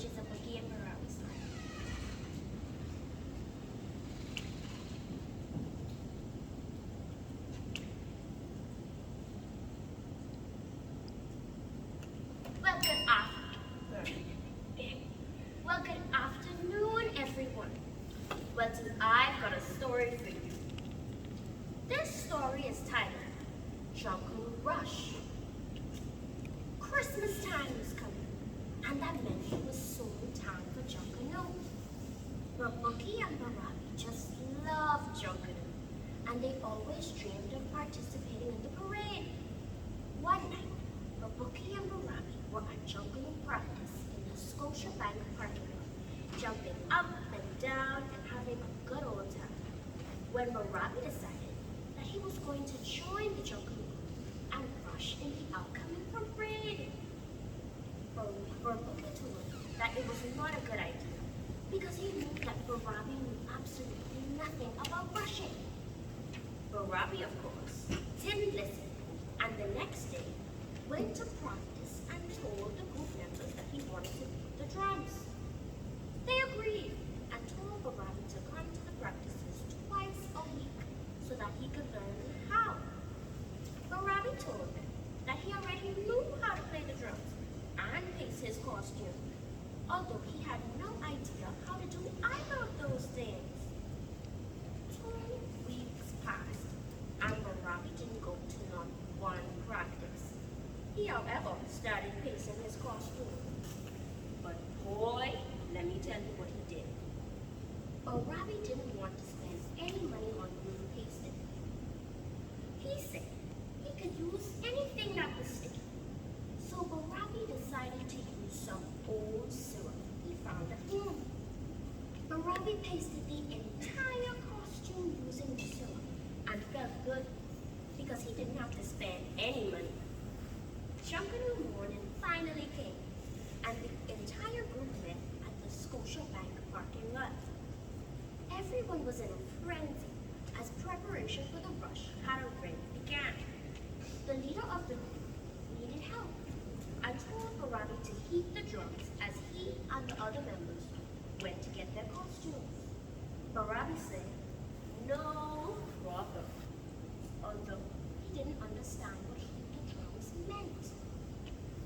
which is a boogie and Barabi song. Well, good afternoon, everyone. Well, I've got a story for you. This story is titled Jungle Rush. Christmas time was coming, and that meant it was soon time for Junkanoo. But Bookie and Barabi just loved Junkanoo, and they always dreamed of participating in the parade. One night, Bookie and Barabi were at Junkanoo practice in the Scotiabank parking lot, jumping up and down and having a good old time. When Barabi decided that he was going to join the Junkanoo and rush in the upcoming parade, Bookie told him that it was not a good idea because he knew that Barabi knew absolutely nothing about rushing. Barabi, of course, didn't listen, and the next day went to practice and told the group members that he wanted to beat the drums. They agreed and told Barabi to come to the practices twice a week so that he could learn how. Barabi told them that he already knew how to play the drums and pace his costume, although he had no idea how to do either of those things. 2 weeks passed, and Barabi didn't go to not one practice. He, however, started pacing his costume. But boy, let me tell you what he did. Barabi didn't want to spend any money on new pacing. He said he could use anything that was sticky. So Barabi decided to use some old syrup he found at home. Barabi pasted the entire costume using the syrup and felt good because he didn't have to spend any money. Junkanoo morning finally came, and the entire group met at the Scotiabank parking lot. Everyone was in a frenzy as preparation for the rush had already began. The leader of the group needed help and told Barabi to heat the drums as he and the other members went to get their costumes. Barabi said, "No problem," although he didn't understand what heat the drums meant.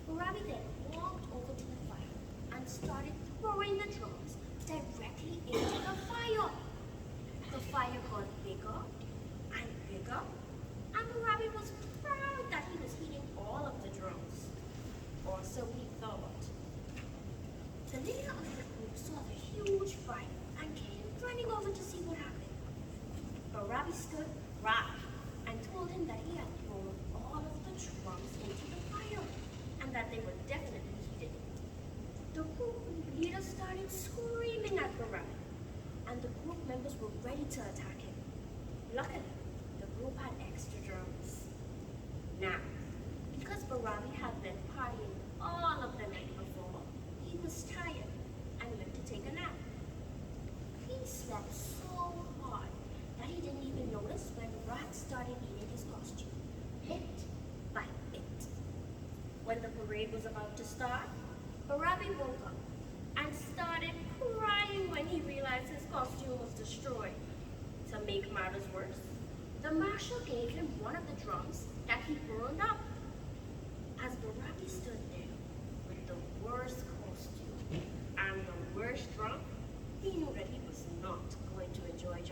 Barabi then walked over to the fire and started throwing the drums directly into the fire. The fire got bigger and bigger, and Barabi was proud that he was heating all of the drums, or so he thought. The leader of the group saw the huge fire and came running over to see what happened. Barabi stood right and told him that he had thrown all of the drums into the fire and that they were definitely heated. The group leader started screaming at Barabi, and the group members were ready to attack him. Luckily, the group had extra drums. Now, because Barabi had been partying all of the night before, he was tired and went to take a nap. He slept so hard that he didn't even notice when rats started eating his costume, bit by bit. When the parade was about to start, Barabi woke up and started crying when he realized his costume was destroyed. To make matters worse, the marshal gave him one of the drums that he burned up. As Barabi stood there with the worst costume and the worst drum, he knew that he was not going to enjoy